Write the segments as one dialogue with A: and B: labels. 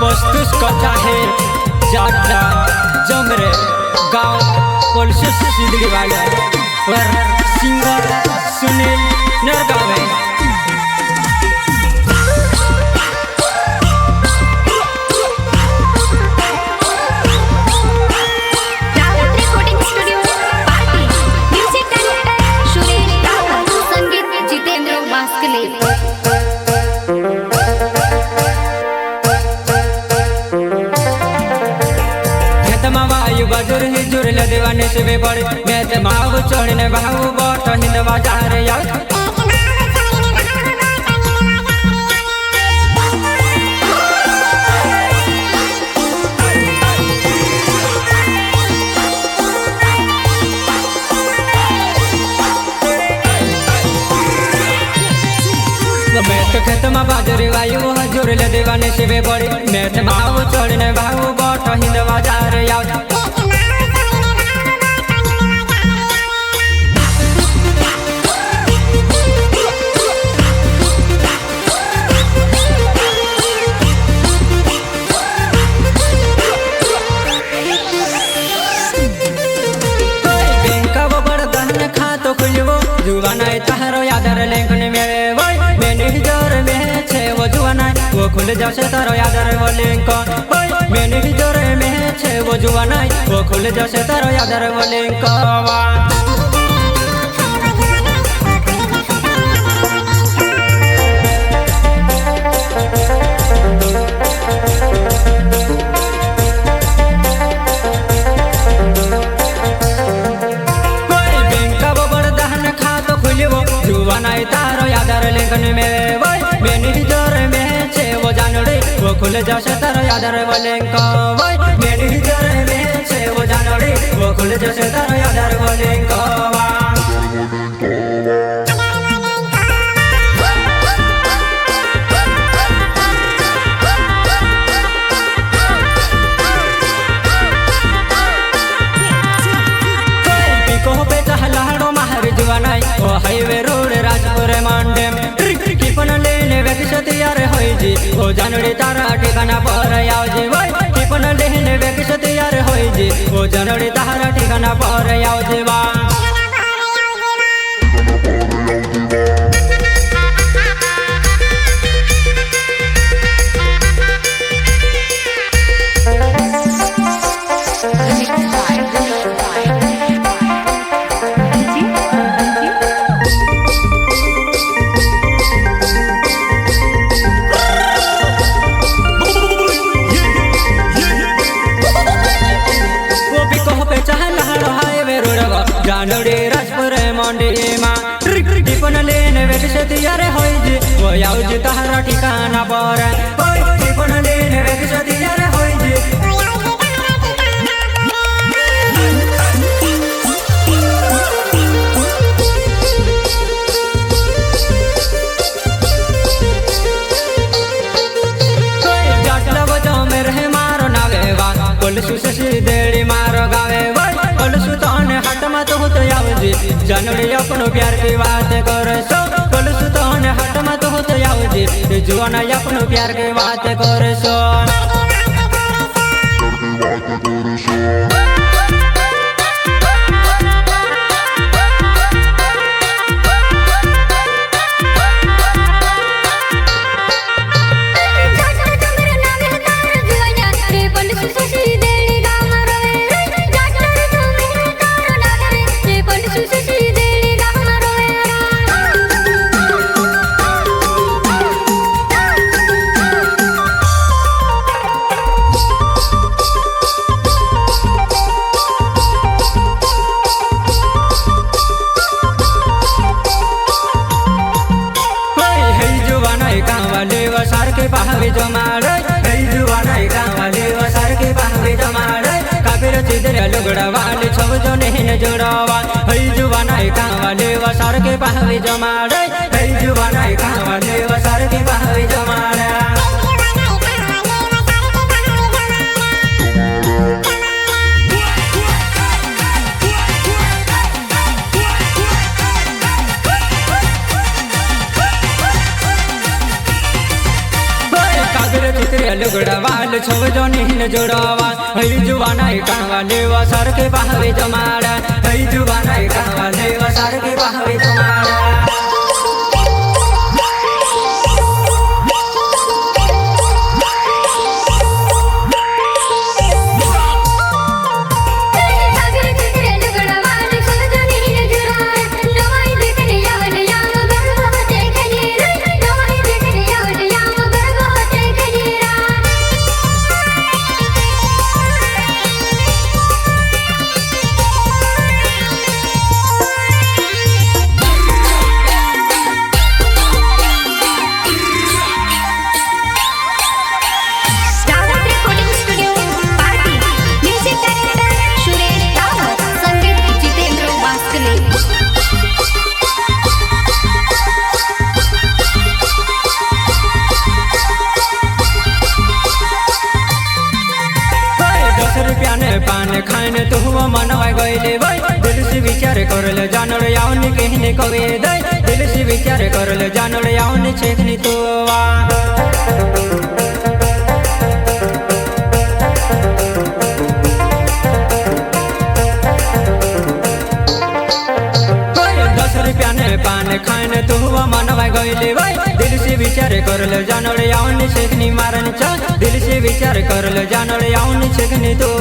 A: पस्तुस कथा है जाटला जमरे गांव पलसुस सिद्धड़ी वाला पर सिंगर सुनील नरगावे बजुर ही जुर लदवाने से वे बड़े मैं ते माव चढ़ने भाव बाट हिंद बाजार या मैं तो खेत में बाजरे वायु जुर लदवाने से वे बड़े मैं ते माव चढ़ने भाव बाट हिंद बाजार या जुवानाई तहरो यादर लेखन में वही मैंने जोर में छे वो जुवानाई वो खुल जासे तारो यादर वो लिंक मैंने जोर में छे वो जुवानाई वो खुल जासे तारो यादर वो लिंक तारो यादर लेखन में वही मैंने जोर में छे वो जानड़े वो खुल जासे तारो यादर वो लिंक मैंने जोर में छे वो जानड़े वो खुल जासे तारो यादर वो लिंक हाईवे रोड राजपुर मांडे किपन लेने व्यक्ति यार होई जी वो जानड़ी तारा ठिकाना पर आओ जी भाई किपन लेने व्यक्ति यार होई जी वो जानड़ी तारा ठिकाना पर आओ जी बा जानड़ी राजपुर मंडी मां टिपन लेने व्यक्ति यार होई जी वो आओ जी तारा ठिकाना पर टिपन लेने व्यक्ति यार होई जी जाटला बजाओ में रहे मारो नावेवा पुलिस से देड़ी मारो गावे पुलिस तो हट मत हो तो आओ जी जानड़ी अपनो प्यार की बात कर सो पुलिस तो हट मत हो तो आओ जी जुआना अपनो प्यार की बात कर सो पावे जमाड़े जुआनाई गाँवाले वसार के पावे जमाड़े काफिर चिदर लुगड़ा वाले छव जो नहीं जोड़वा जुआनाई गाँवाले वसार के पावे जमाड़े जुआनाई गाँवाले वसार के पावे जमाड़े रे चित्रे लुगड़ा वाल छव जोनी न जोड़वा हई जुवाना कावा लेवा सर के बहावे जमाड़ा हई जुवाना कावा लेवा सर के बहावे जमाड़ा पान खाने तो हुआ मनवा गईले भाई दिल से विचार करल जानड़ यावनी कहने कवे दे दिल से विचार करल जानड़ यावनी छेकनी तो पान खाने तो हुआ मनवा गईले भाई दिल से विचार करल जानड़ यावनी छेकनी मारन चा दिल से विचार करल जानड़ यावनी छेकनी तो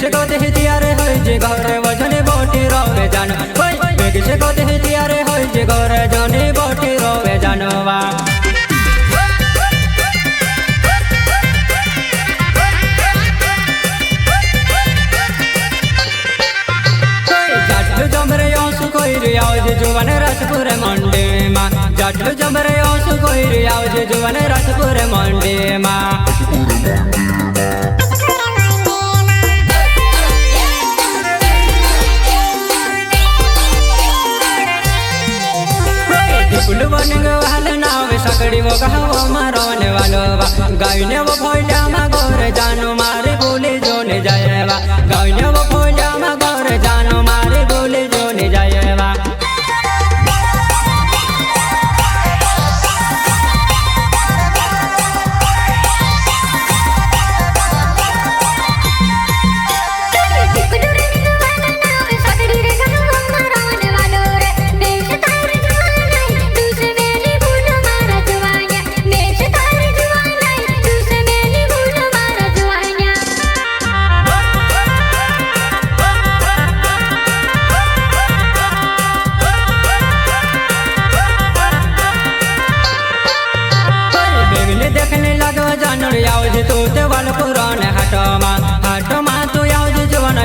A: से कहते हैं तियारे हो जे घर वजने बोटी रोवे जान बेग से कहते हैं तियारे हो जे घर जने बोटी रोवे जानवा जाटलू जमरे आंसू कोई रियाओ जे जुवन रसपुर मंडे माँ जाटलू जमरे आंसू कोई रियाओ जे जुवन रसपुर मंडे माँ फुलवनिंग वाले नावे सकड़ी वो कहवा मारने वालो बा गायने वो भोला मा गोर जानो मारे बोले जोने जाएवा गायने वो भोला मा गोर जानो मारे बोले जोने जाएवा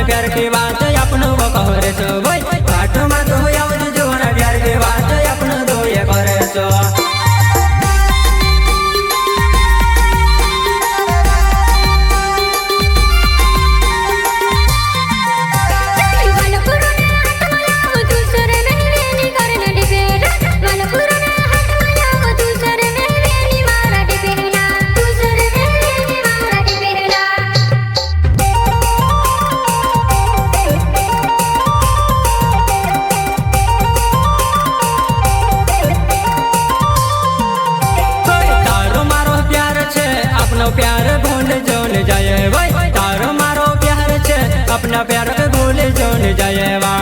A: प्यार की बात अपनो वो कहरे सो भाई पाटो मा तो याव जुवाना प्यार की बात अपनो दो ये करे सो प्यार भूल जोन जाए भाई तारो मारो प्यार छे अपना प्यार भूल जोन जाए वा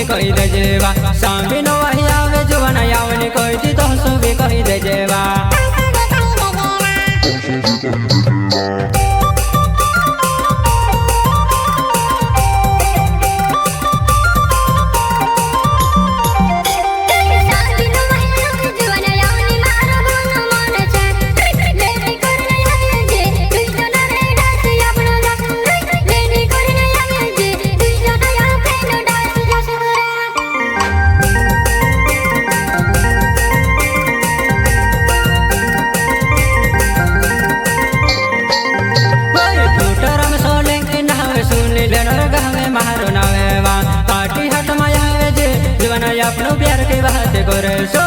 A: कही दे जेवा सांभी नो वही आवे जुवन यावनी कोई दी तो सो भी कही दे जेवा मारो नावे वा पार्टी हट मायावे जे जीवन अपनो प्यार के बात करे सो